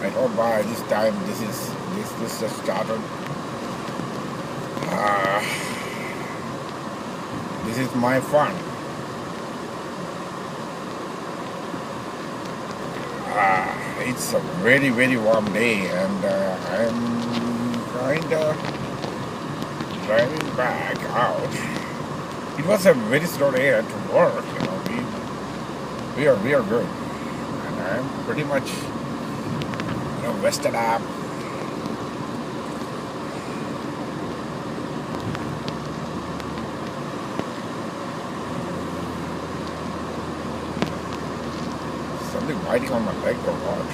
I hope by this time this just started. Uh, this is my fun. It's a very very warm day, and I'm kinda driving back out. It was a very slow day at work. We are good, and I'm pretty much vested up. Something biting on my leg or what?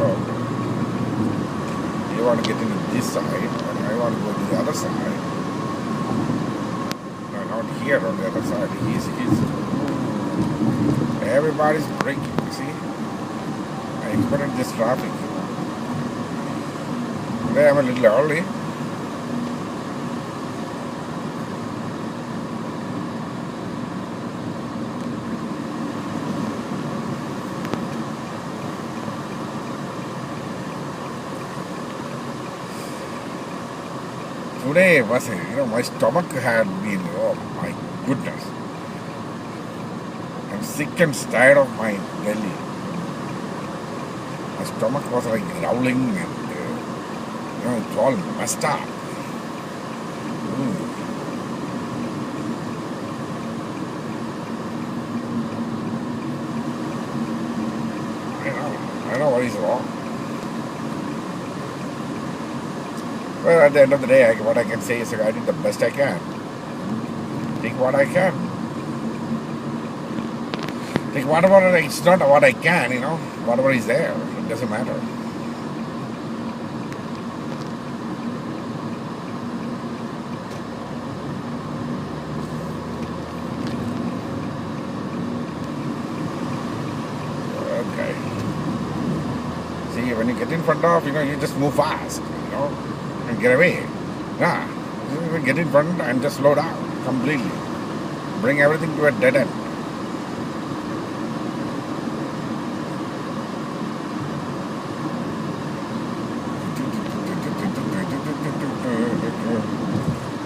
Oh, you want to get into this side, and I want to go to the other side. No, not here on the other side. He's everybody's braking. See, I expected this traffic. Today I'm a little early. Today was, my stomach had been, oh my goodness. I'm sick and tired of my belly. My stomach was like growling and, it's all messed up. I know what is wrong. Well, at the end of the day, what I can say is I did the best I can. Take what I can. Take whatever, it's not what I can, whatever is there, it doesn't matter. Okay. See, when you get in front of, you just move fast, and get away. Nah, you get in front and just slow down completely. Bring everything to a dead end.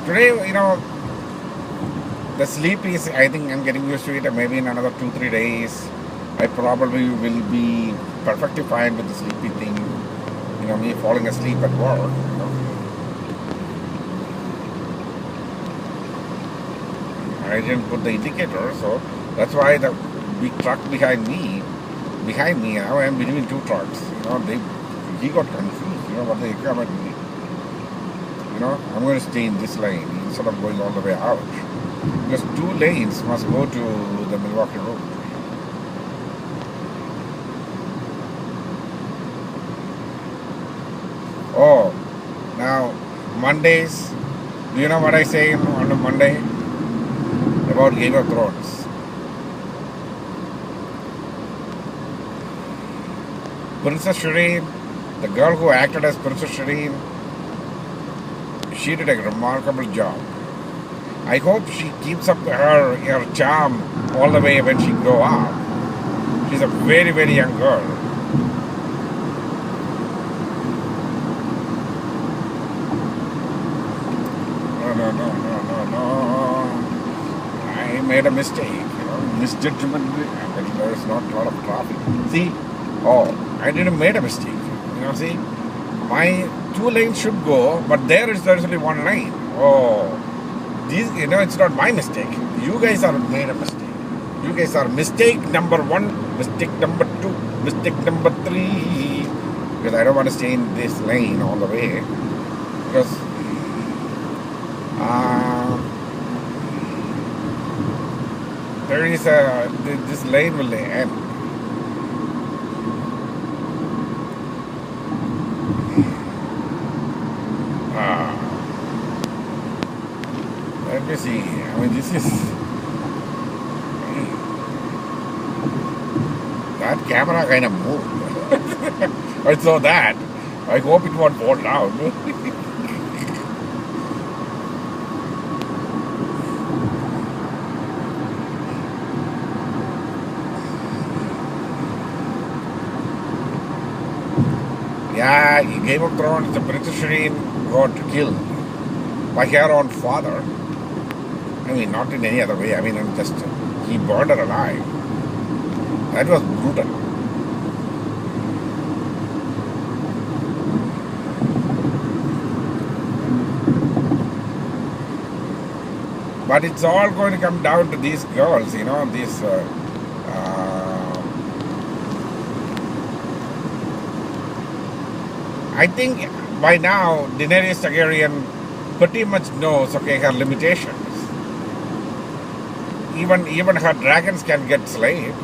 Today, the sleep is, I think I'm getting used to it. Maybe in another 2-3 days, I probably will be perfectly fine with the sleepy thing. Me falling asleep at work. I didn't put the indicator, so that's why the big truck behind me, I am between two trucks. He got confused. What they come at me. I'm going to stay in this lane instead of going all the way out, because 2 lanes must go to the Milwaukee road. Oh, now Mondays. Do you know what I say on a Monday about Game of Thrones? Princess Shireen, the girl who acted as Princess Shireen, she did a remarkable job. I hope she keeps up her charm all the way when she grows up. She's a very, very young girl. No. I made a mistake, misjudgment, but there is not a lot of traffic. See, I didn't make a mistake. See, my 2 lanes should go, but there's only 1 lane. It's not my mistake. You guys are made a mistake. You guys are mistake number 1, mistake number 2, mistake number 3. Because I don't want to stay in this lane all the way. Because there is this lane will end. Let me see. This is that camera kind of moved. I saw that. I hope it won't fall down. Yeah, in Game of Thrones, the British Shireen got killed by her own father. I mean, not in any other way. I mean, just he burned her alive. That was brutal. But it's all going to come down to these girls, these. I think by now Daenerys Targaryen pretty much knows, okay, her limitations. Even her dragons can get slayed.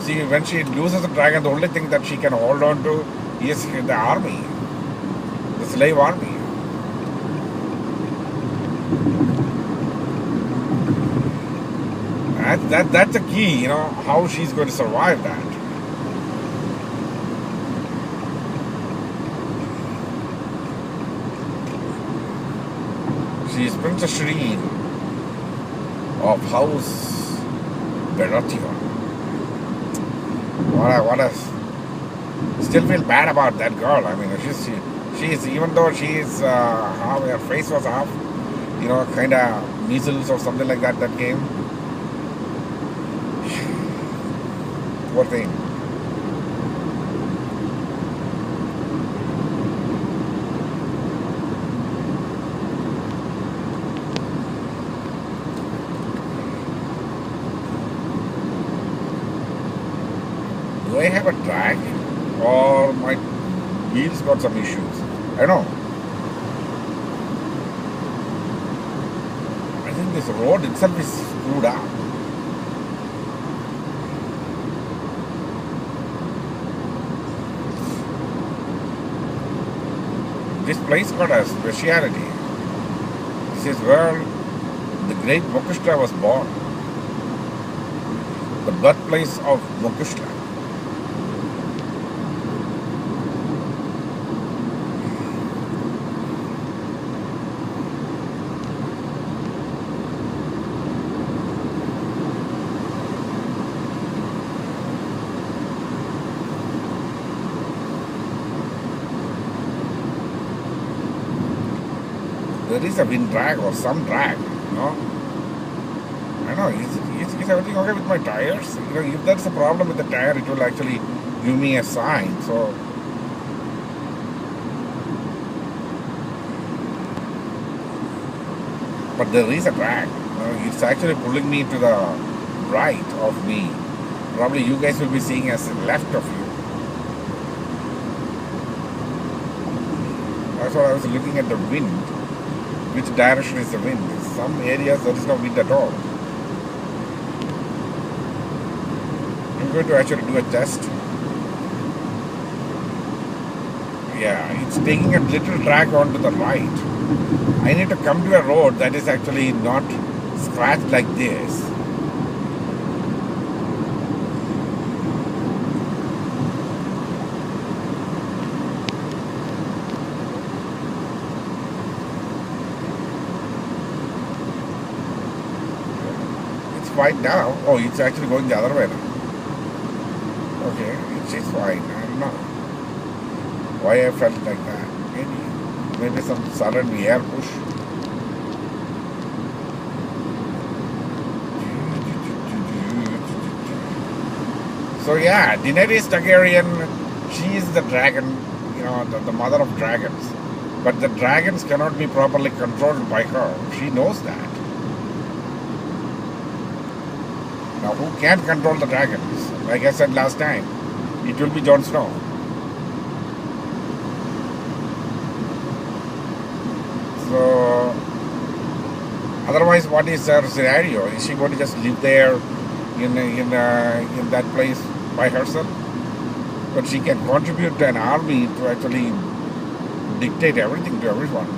See, when she loses a dragon, the only thing that she can hold on to is the army, the slave army. That's the key, how she's going to survive that. She is Princess Shireen of House Baratheon. What a still feel bad about that girl. I mean, she's even though she's half, her face was half, kind of measles or something like that came. Poor thing. Do I have a drag or my wheels got some issues? I don't know. I think this road itself is screwed up. This place got a speciality. This is where the great Mokushla was born. The birthplace of Mokushla. There is a wind drag or some drag, I know, is everything okay with my tires? If there's a problem with the tire, it will actually give me a sign. So, but there is a drag. It's actually pulling me to the right of me. Probably you guys will be seeing as left of you. That's what I was looking at the wind. Which direction is the wind? In some areas there is no wind at all. I'm going to actually do a test. Yeah, it's taking a little drag onto the right. I need to come to a road that is actually not scratched like this. Fine now. Oh, it's actually going the other way now. Okay, it's fine. I don't know why I felt like that. Maybe some sudden air push. So yeah, Daenerys Targaryen, she is the dragon, the mother of dragons. But the dragons cannot be properly controlled by her. She knows that. Now, who can control the dragons? Like I said last time, it will be Jon Snow. So, otherwise, what is her scenario? Is she going to just live there in that place by herself? But she can contribute to an army to actually dictate everything to everyone.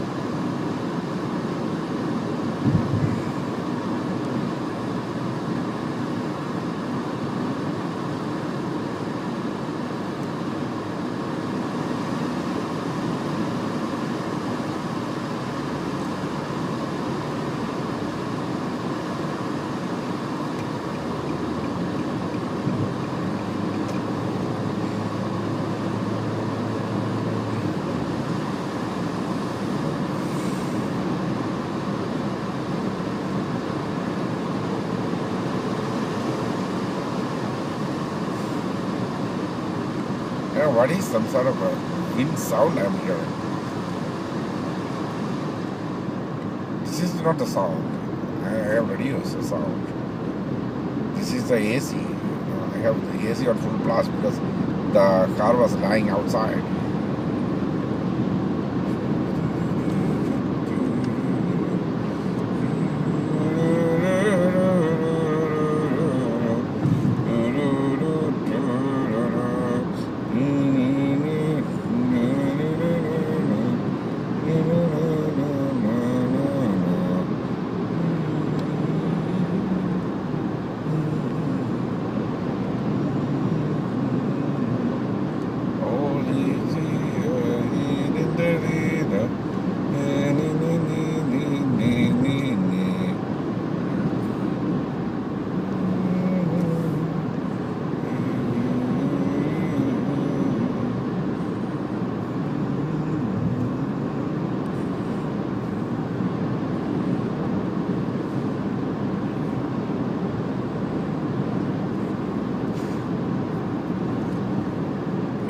know what is some sort of a wind sound I'm hearing. This is not the sound. I have reduced the sound. This is the AC. I have the AC on full blast because the car was lying outside.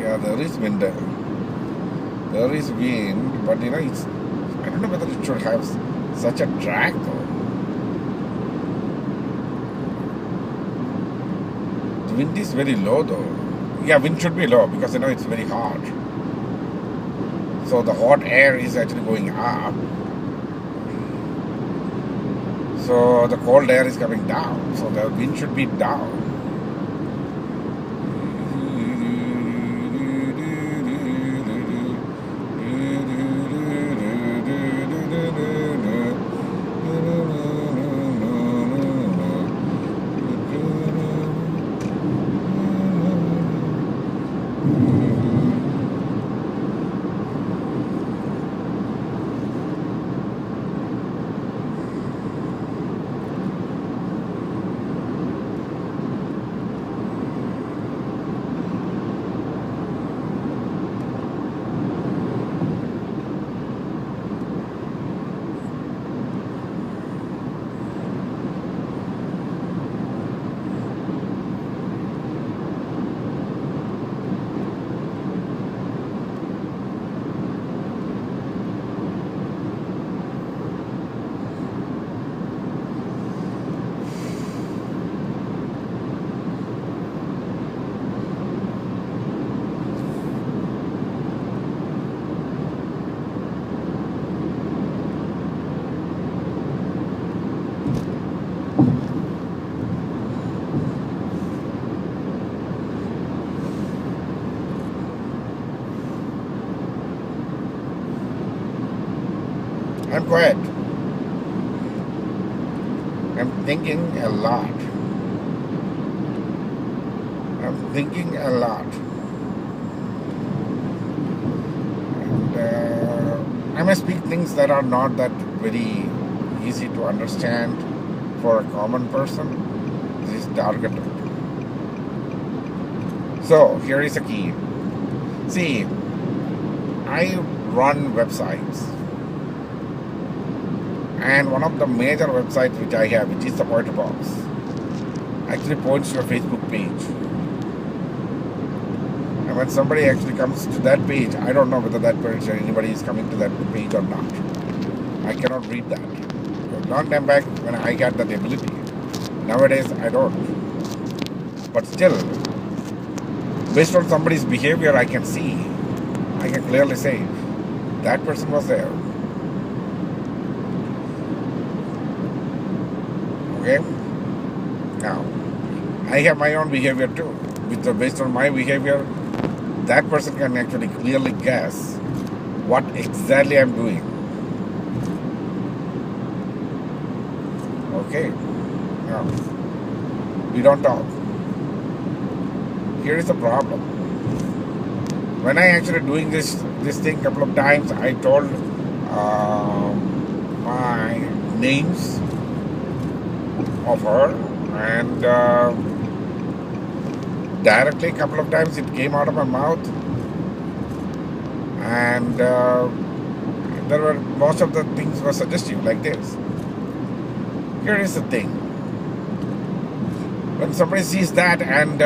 Yeah, there is wind. There is wind, but it's. I don't know whether it should have such a drag though. The wind is very low though. Yeah, wind should be low because it's very hot. So the hot air is actually going up. So the cold air is coming down. So the wind should be down. I'm quiet. I'm thinking a lot. I'm thinking a lot. And I may speak things that are not that very easy to understand for a common person. This is targeted. So here is a key. See, I run websites. And one of the major websites which I have, which is the Poetry Box, actually points to a Facebook page. And when somebody actually comes to that page, I don't know whether that page or anybody is coming to that page or not. I cannot read that. A long time back when I got that ability. Nowadays I don't. But still, based on somebody's behavior, I can clearly say, that person was there. Okay? Now, I have my own behavior too. Based on my behavior, that person can actually clearly guess what exactly I'm doing. Okay? Now, we don't talk. Here is the problem. When I actually doing this thing a couple of times, I told my names of her, and directly a couple of times it came out of my mouth, and there were most of the things were suggestive like this. Here is the thing. When somebody sees that and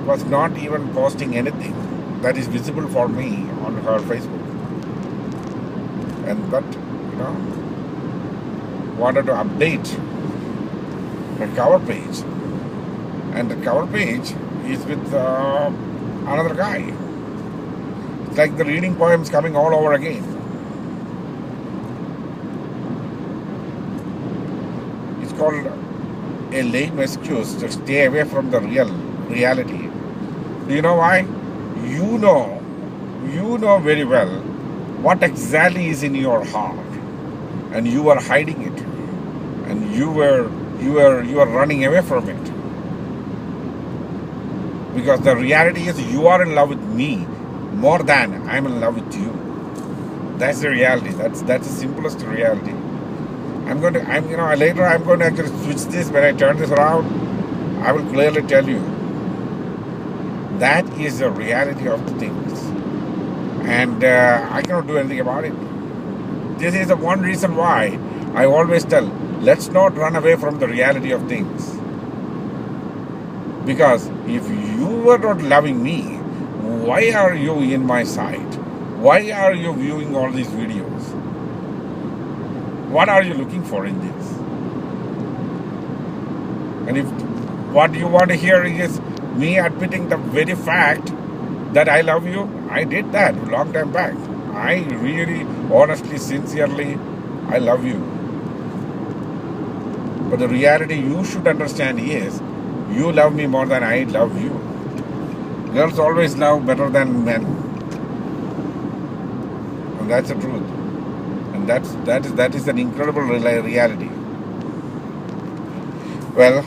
was not even posting anything that is visible for me on her Facebook. And but wanted to update her cover page, and the cover page is with another guy. It's like the reading poems coming all over again. It's called a lame excuse to stay away from the reality. Do you know why? You know very well what exactly is in your heart, and you are hiding it, and you are running away from it, because the reality is you are in love with me more than I'm in love with you. That's the reality. That's the simplest reality. Later I'm going to actually switch this. When I turn this around, I will clearly tell you that is the reality of the things, and I cannot do anything about it. This is the one reason why I always tell, let's not run away from the reality of things. Because if you were not loving me, why are you in my sight? Why are you viewing all these videos? What are you looking for in this? And if what you want to hear is me admitting the very fact that I love you, I did that a long time back. I really, honestly, sincerely, I love you. But the reality you should understand is, you love me more than I love you. Girls always love better than men. And that's the truth. And that is an incredible reality. Well,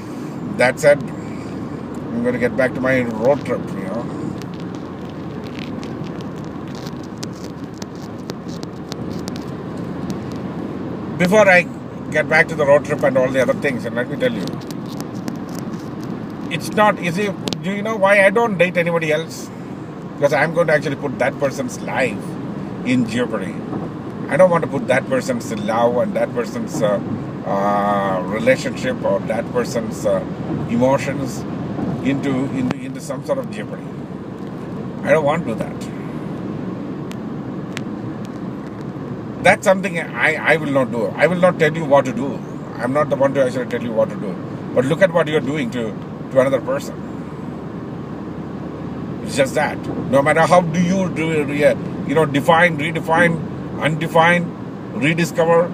that said, I'm going to get back to my road trip, Before I get back to the road trip and all the other things, and let me tell you, it's not easy. Do you know why I don't date anybody else? Because I'm going to actually put that person's life in jeopardy. I don't want to put that person's love and that person's relationship or that person's emotions into some sort of jeopardy. I don't want to do that. That's something I will not do. I will not tell you what to do. I'm not the one to actually tell you what to do. But look at what you're doing to another person. It's just that. No matter how do you define, redefine, undefine, rediscover,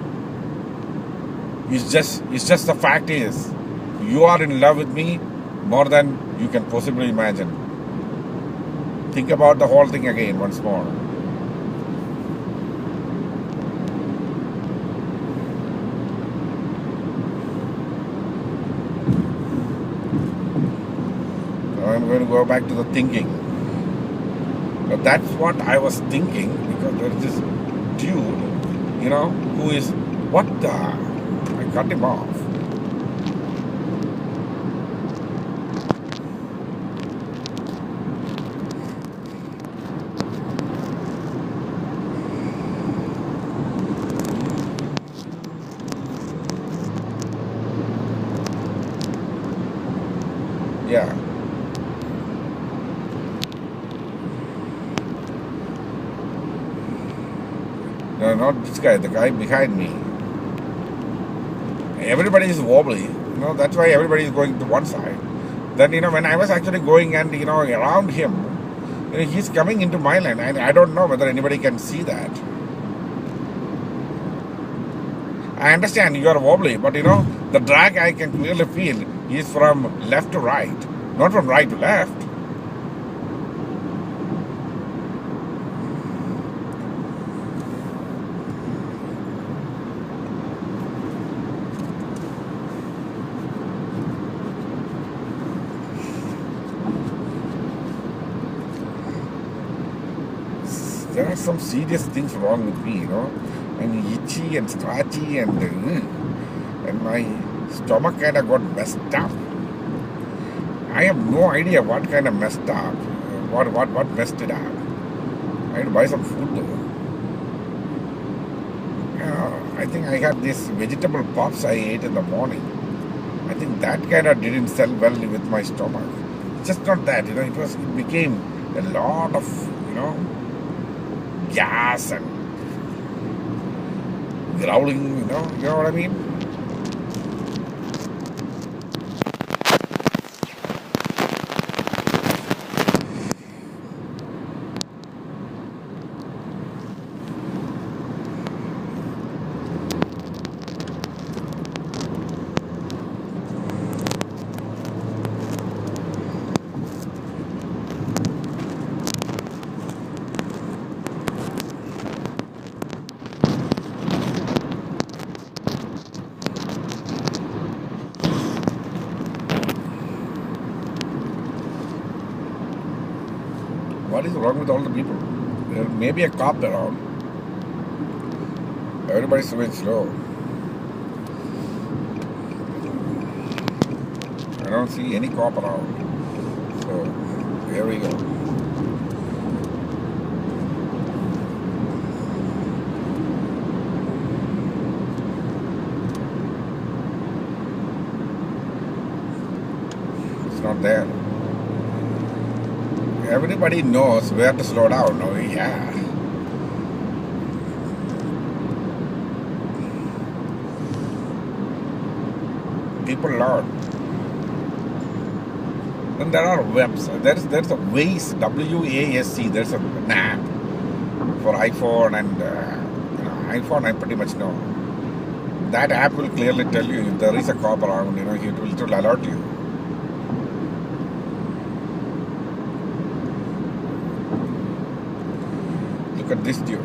it's just the fact is, you are in love with me more than you can possibly imagine. Think about the whole thing again once more. I'm going to go back to the thinking. But that's what I was thinking, because there is this dude, who is, what the? I cut him off. Yeah. No, not this guy, the guy behind me. Everybody is wobbly, that's why everybody is going to one side. Then, when I was actually going and, around him, he's coming into my lane. I don't know whether anybody can see that. I understand you are wobbly, but, the drag I can clearly feel is from left to right, not from right to left. There are some serious things wrong with me, I'm itchy and scratchy, and my stomach kind of got messed up. I have no idea what kind of messed up. What messed it up? I had to buy some food though. I think I had this vegetable puffs I ate in the morning. I think that kind of didn't sell well with my stomach. just not that, it became a lot of, gas and growling, you know what I mean? What is wrong with all the people? There may be a cop around. Everybody's going slow. I don't see any cop around. So, here we go. It's not there. Everybody knows where to slow down. Oh, yeah. People learn. Then there are webs. There's a Waze, WASC. There's an app for iPhone and iPhone. I pretty much know. That app will clearly tell you if there is a cop around. It will alert you. Look at this dude.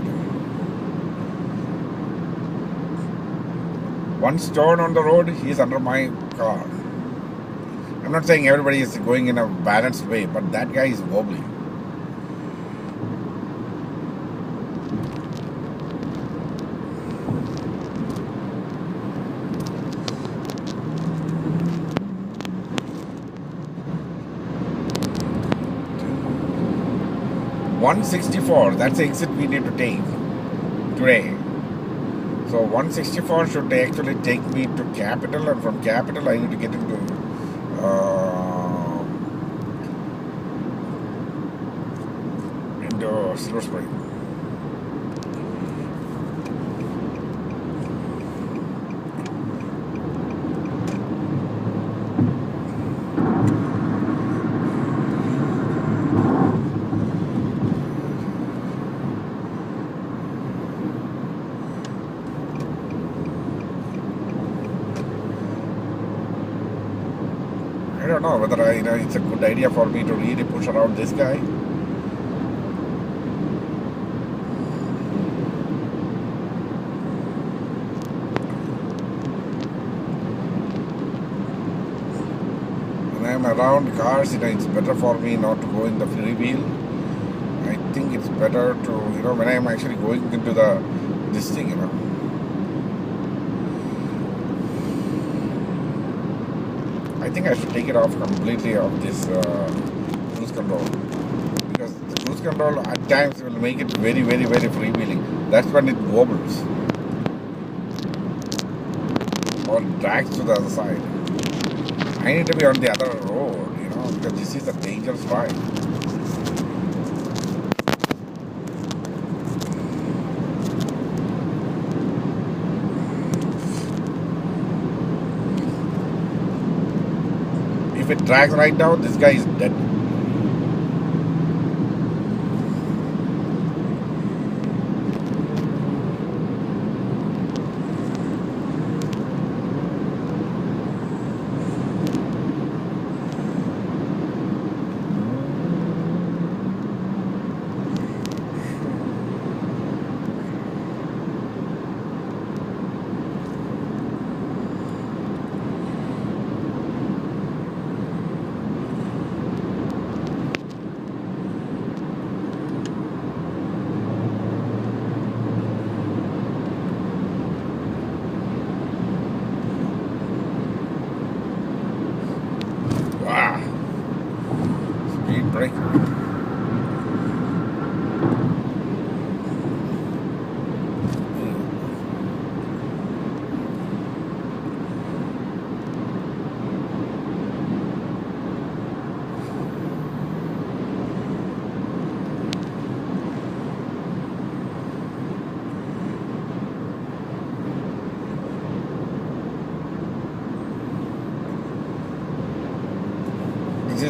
One stone on the road, he's under my car. I'm not saying everybody is going in a balanced way, but that guy is wobbly. $164, that's the exit we need to take today. So 164 should actually take me to Capital, and from Capital I need to get into Silver Spring. I don't know whether it's a good idea for me to really push around this guy. When I'm around cars, it's better for me not to go in the free wheel. I think it's better to, when I'm actually going into this thing, I think I should take it off completely of this cruise control, because the cruise control at times will make it very, very, very freewheeling. That's when it wobbles or drags to the other side. I need to be on the other road, because this is a dangerous ride. If it drags right now, this guy is dead.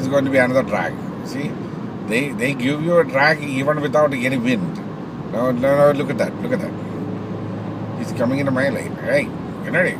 is going to be another drag. See, they give you a drag even without any wind. No, no, no, look at that, look at that. He's coming into my lane. Hey, get ready.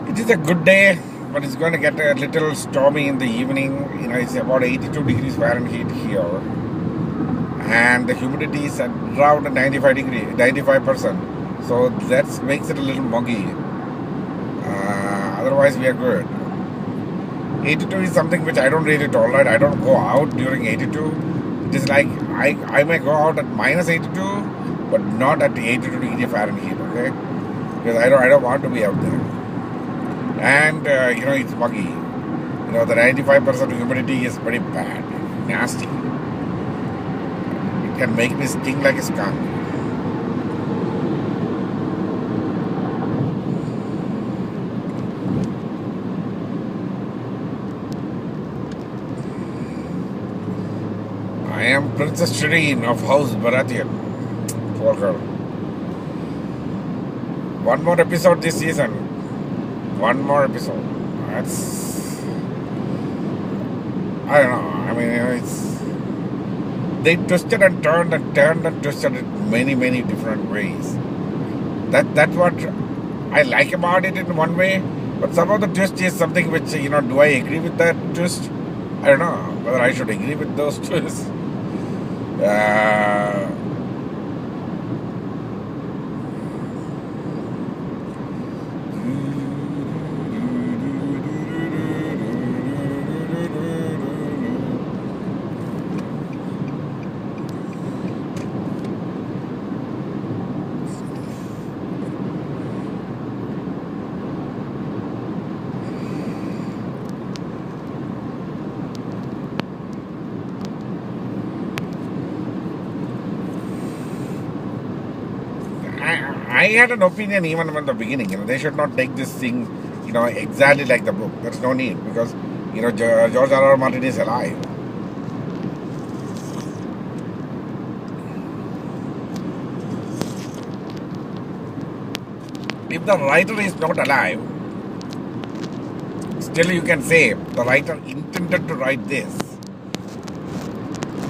It is a good day, but it's going to get a little stormy in the evening. You know, it's about 82 degrees Fahrenheit here, and the humidity is at around 95%. So that makes it a little muggy. Otherwise, we are good. 82 is something which I don't really tolerate. I don't go out during 82. It is like I may go out at minus 82, but not at 82 degrees Fahrenheit. Okay, because I don't want to be out there. And you know, it's muggy. You know, the 95% humidity is pretty bad, nasty. It can make me sting like a skunk. I am Princess Shireen of House Baratheon. Poor girl. One more episode this season. One more episode. That's, I don't know. I mean, you know, they twisted and turned and turned and twisted it many different ways. That's what I like about it in one way. But some of the twist is something which, you know, do I agree with that twist? I don't know whether I should agree with those twists. I had an opinion even from the beginning. You know, they should not take this thing, you know, exactly like the book. There's no need because, you know, George R.R. Martin is alive. If the writer is not alive, still you can say the writer intended to write this,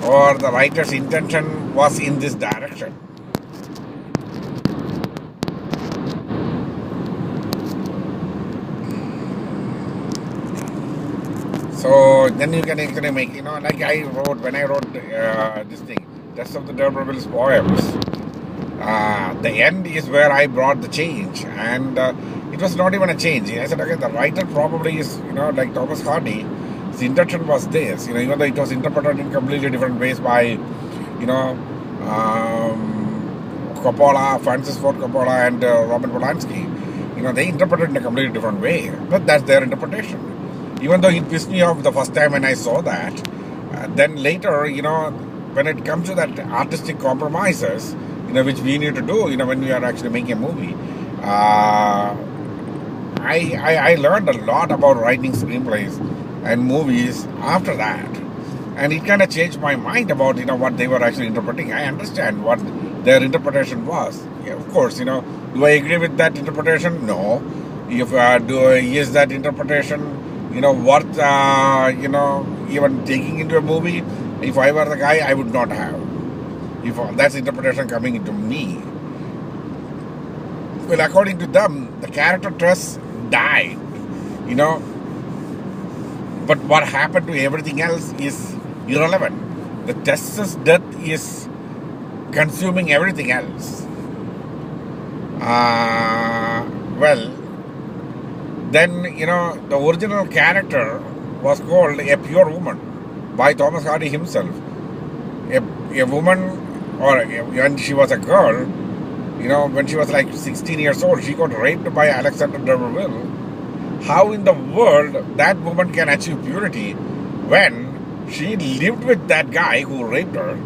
or the writer's intention was in this direction. So then you can actually make, you know, like I wrote, when I wrote this thing, Test of the D'Urberville's poems, the end is where I brought the change, and it was not even a change. I said, okay, the writer probably is, you know, like Thomas Hardy, his intention was this, you know, even though it was interpreted in completely different ways by, you know, Coppola, Francis Ford Coppola and Roman Polanski, you know, they interpreted in a completely different way, but that's their interpretation. Even though it pissed me off the first time when I saw that, then later, you know, when it comes to that artistic compromises, you know, which we need to do, you know, when we are actually making a movie, I learned a lot about writing screenplays and movies after that, and it kind of changed my mind about, you know, what they were actually interpreting. I understand what their interpretation was. Yeah, of course, you know, do I agree with that interpretation? No. If is that interpretation, you know, worth, you know, even taking into a movie? If I were the guy, I would not have. If that's interpretation coming into me. Well, according to them, the character Tress died, you know. But what happened to everything else is irrelevant. The Tess's death is consuming everything else. Well, then, you know, the original character was called A Pure Woman by Thomas Hardy himself. A woman, or when she was a girl, you know, when she was like 16 years old, she got raped by Alexander D'Urberville. how in the world that woman can achieve purity when she lived with that guy who raped her,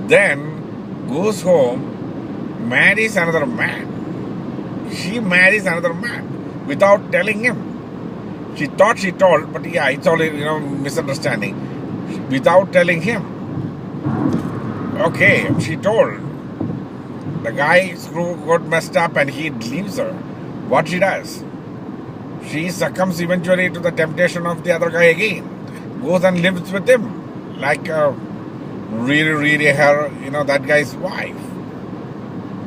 then goes home, marries another man. She marries another man without telling him. She thought she told, but yeah, it's all misunderstanding. Without telling him. Okay, she told. The guy screw got messed up and he leaves her. What she does? She succumbs eventually to the temptation of the other guy again. Goes and lives with him. Like really, really that guy's wife.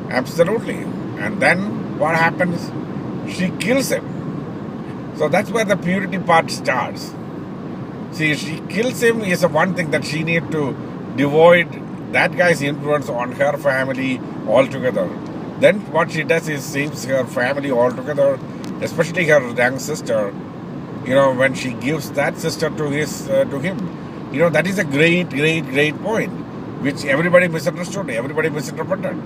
Absolutely. And then what happens? She kills him. So that's where the purity part starts. See, she kills him is the one thing that she needs to devoid that guy's influence on her family altogether. Then what she does is saves her family altogether, especially her young sister. When she gives that sister to him. That is a great, great, great point, which everybody misunderstood, everybody misinterpreted.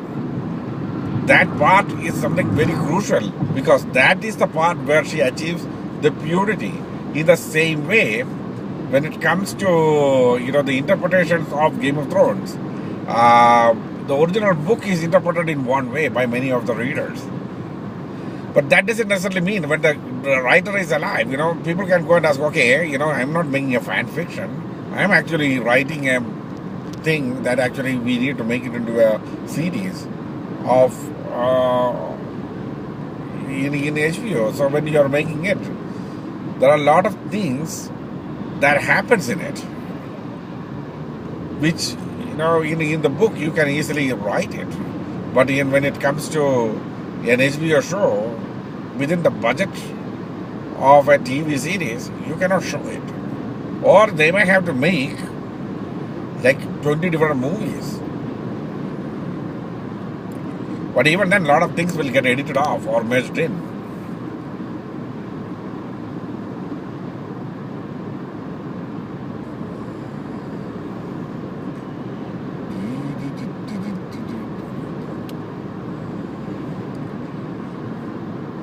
That part is something very crucial because that is the part where she achieves the purity. In the same way, when it comes to the interpretations of Game of Thrones, the original book is interpreted in one way by many of the readers. But that doesn't necessarily mean when the writer is alive, people can go and ask, okay, I'm not making a fan fiction. I'm actually writing a thing that actually we need to make it into a series of in HBO. So when you're making it, there are a lot of things that happens in it, which in the book you can easily write it, but when it comes to an HBO show, within the budget of a TV series, you cannot show it, or they may have to make like 20 different movies. But even then, a lot of things will get edited off or merged in.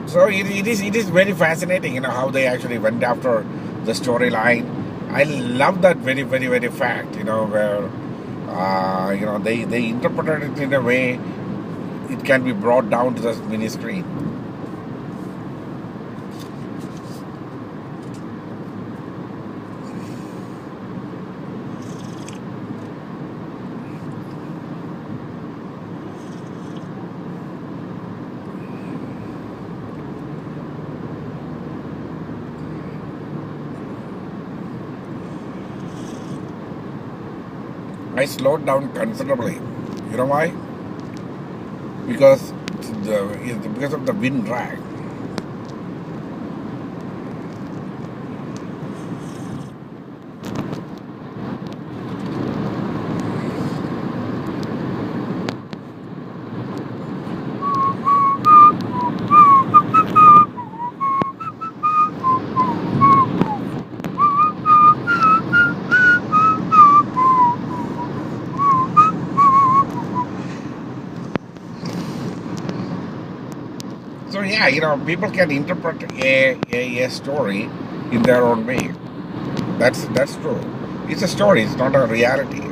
So it is very fascinating, how they actually went after the storyline. I love that very, very, very fact, where they interpreted it in a way it can be brought down to the mini screen. I slowed down considerably. You know why? Because of the wind drag. So yeah, people can interpret a story in their own way. That's true. It's a story. It's not a reality.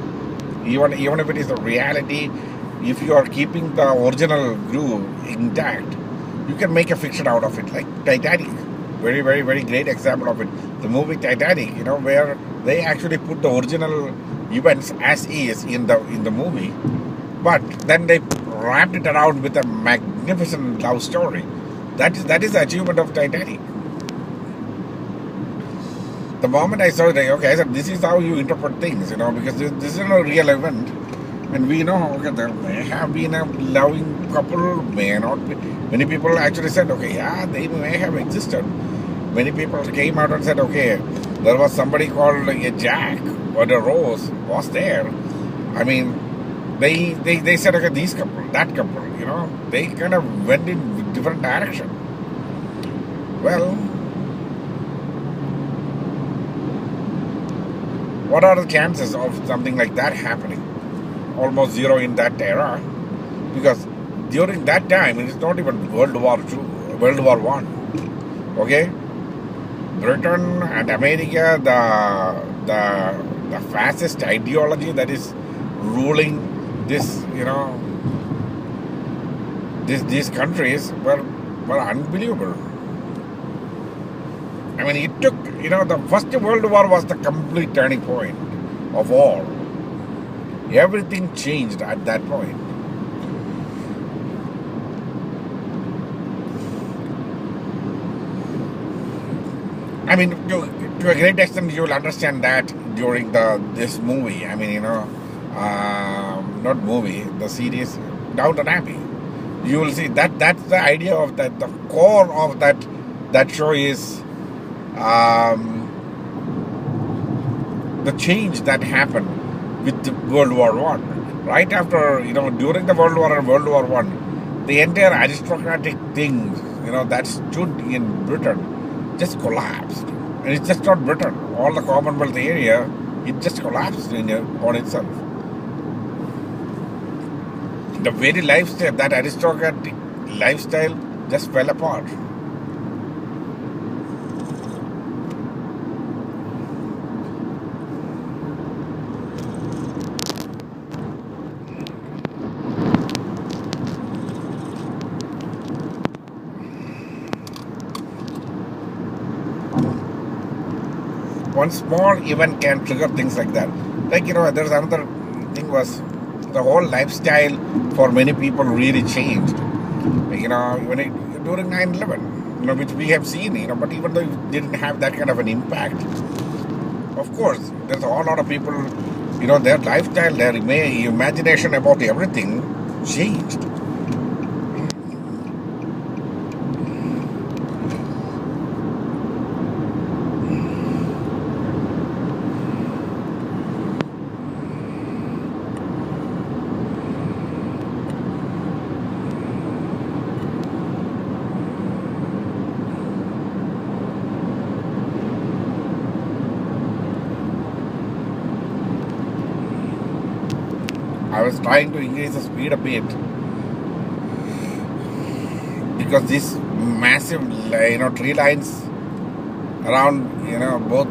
Even if it is a reality, if you are keeping the original groove intact, you can make a fiction out of it. Like Titanic, very, very, very great example of it. The movie Titanic, where they actually put the original events as is in the movie, but then they wrapped it around with a magnificent love story. That is the achievement of Titanic. The moment I saw it, I said, this is how you interpret things, because this is a real event. And we know, okay, there may have been a loving couple, may not be. Many people actually said, okay, yeah, they may have existed. Many people came out and said, okay, there was somebody called a Jack or a Rose was there. I mean, they said, okay, these couple, that couple, they kind of went in different direction. Well, what are the chances of something like that happening? Almost zero in that era, because during that time it is not even World War II, World War I. Okay, Britain and America, the fascist ideology that is ruling this, these countries were unbelievable. I mean, it took, the First World War was the complete turning point of all. Everything changed at that point. I mean, to a great extent, you will understand that during this movie. I mean, not movie, the series Downton Abbey. You will see that that's the idea of that. The core of that show is the change that happened with the World War One. Right after, during the World War and World War One, the entire aristocratic things, that stood in Britain just collapsed. And it's just not Britain. All the Commonwealth area, it just collapsed on itself. The very lifestyle, that aristocratic lifestyle, just fell apart. One small event can trigger things like that. Like, there's another thing was the whole lifestyle for many people really changed. Like, during 9/11, which we have seen, but even though it didn't have that kind of an impact, of course, there's a whole lot of people, their lifestyle, their imagination about everything changed. I was trying to increase the speed a bit because these massive, tree lines around,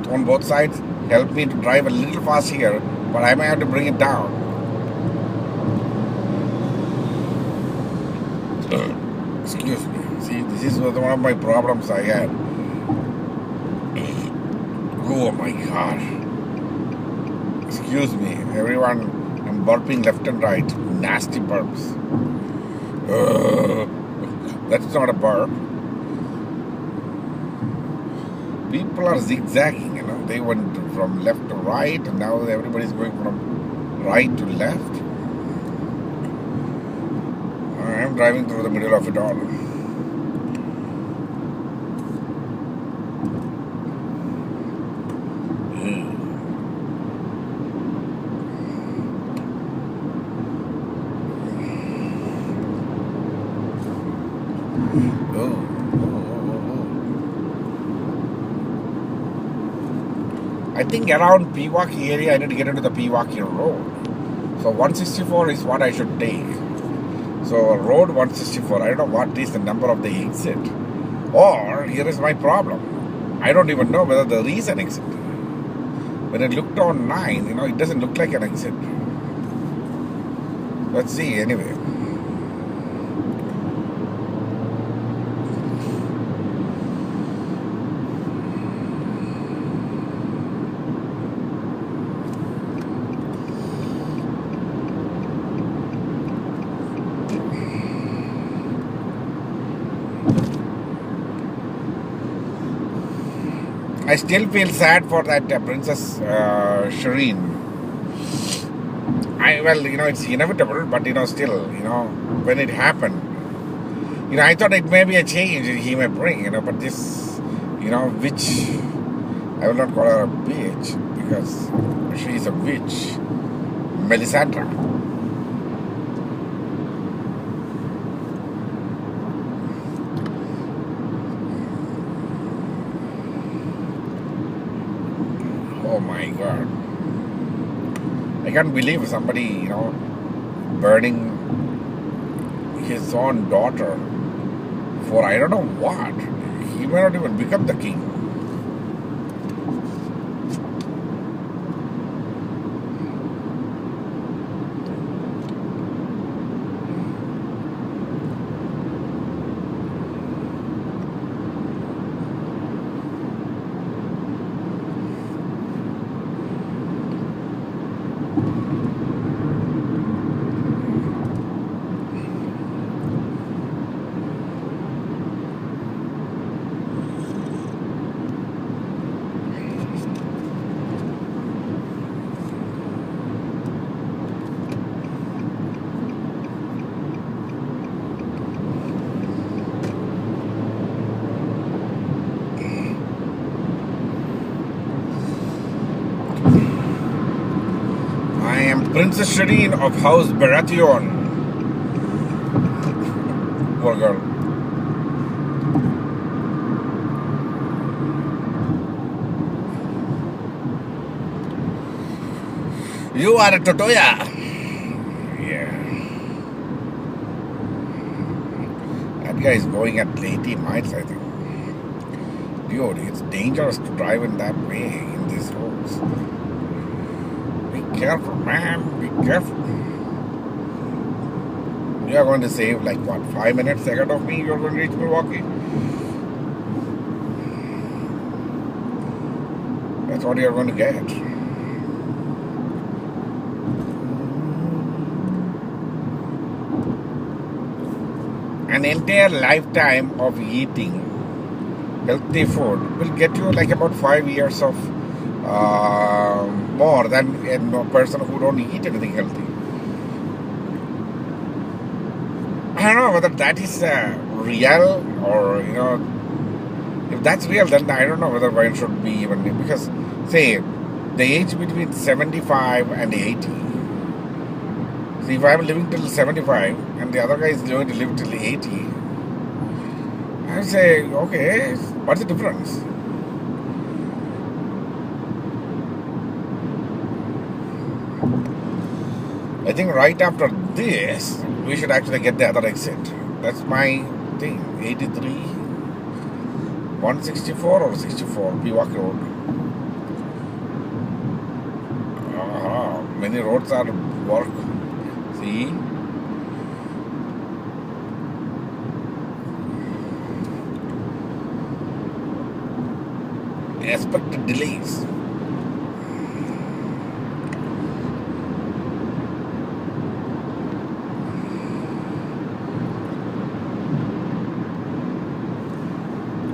on both sides help me to drive a little fast here, but I may have to bring it down. Excuse me. See, this is one of my problems I had. Oh my gosh. Excuse me, everyone. I'm burping left and right. Nasty burps. That's not a burp. People are zigzagging, They went from left to right, and now everybody's going from right to left. I'm driving through the middle of it all. I think around Pewaukee area, I need to get into the Pewaukee Road. So 164 is what I should take. So road 164, I don't know what is the number of the exit. Or, here is my problem. I don't even know whether there is an exit. When I looked on 9, it doesn't look like an exit. Let's see, anyway. I still feel sad for that Princess Shireen. It's inevitable, but still, when it happened, I thought it may be a change he may bring, but this, witch, I will not call her a bitch because she is a witch, Melisandre. Oh my God. I can't believe somebody, burning his own daughter for I don't know what. He may not even become the king. I am Princess Shireen of House Baratheon. Poor girl. You are a Totoya. Yeah. That guy is going at 80 miles, I think. Dude, it's dangerous to drive in that way in these roads. Be careful, man. Be careful. You are going to save like what, 5 minutes ahead of me? You're going to reach Milwaukee. That's what you're going to get. An entire lifetime of eating healthy food will get you like about 5 years of more than a person who don't eat anything healthy. I don't know whether that is real or, if that's real, then I don't know whether one should be even, because say the age between 75 and 80. See, if I'm living till 75 and the other guy is going to live till 80, I would say, okay, what's the difference? I think right after this, we should actually get the other exit. That's my thing. 83, 164 or 64, Pewaukee Road. Many roads are work. See? Expected delays.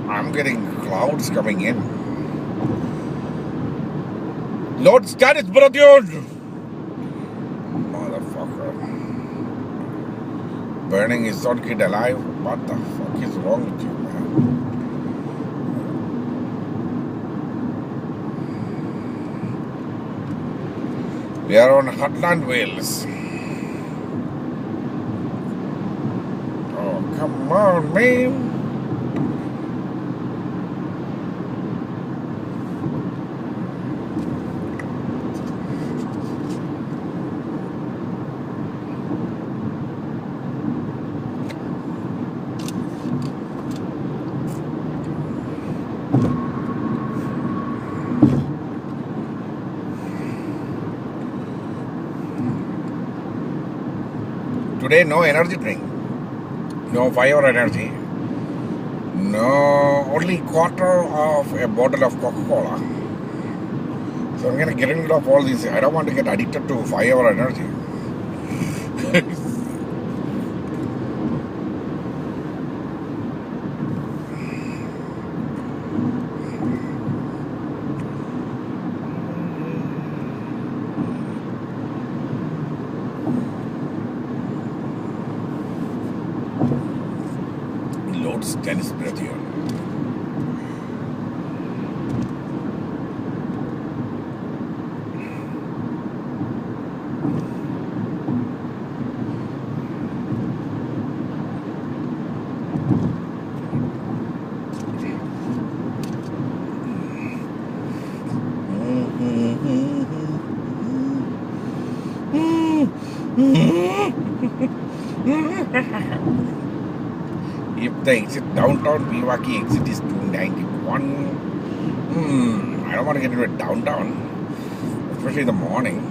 I'm getting clouds coming in. Lord Stannis Baratheon! Motherfucker. Burning his own kid alive? What the fuck is wrong with you, man? We are on Hutland Wales. Oh, come on, man. Today, no energy drink, no 5 hour energy, no, only quarter of a bottle of Coca-Cola. So I'm going to get rid of all these. I don't want to get addicted to 5 hour energy. Lord Stannis Baratheon. If the exit downtown Milwaukee exit is 291, I don't want to get into a downtown, especially in the morning.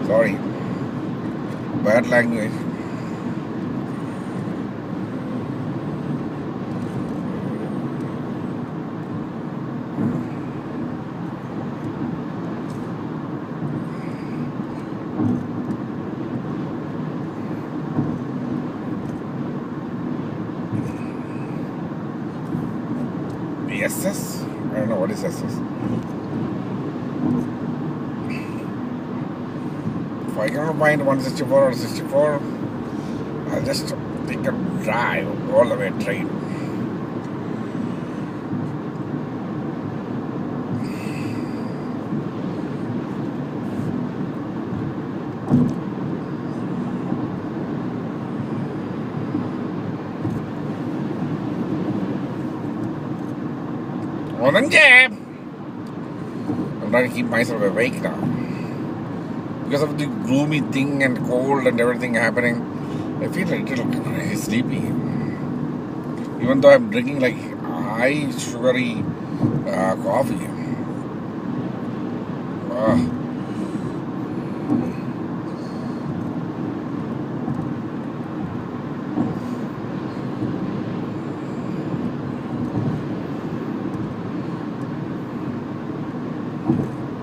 Sorry, bad language. SS? I don't know what is SS. If I cannot find 164 or 64, I'll just take a drive all the way train. I'm trying to keep myself awake now. Because of the gloomy thing and cold and everything happening, I feel a little sleepy. Even though I'm drinking like high sugary coffee.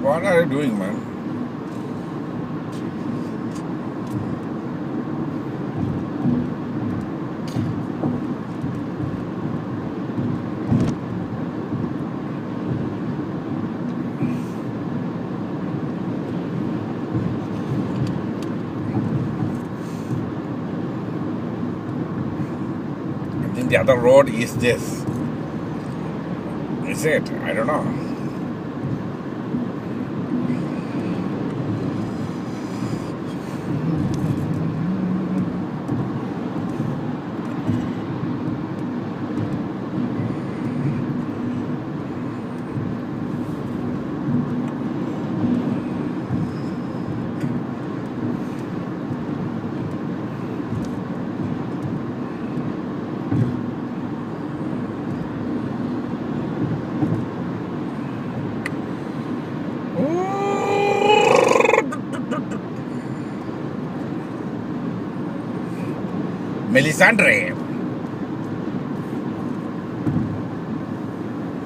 What are you doing, man? I think the other road is this. Is it? I don't know. Melisandre.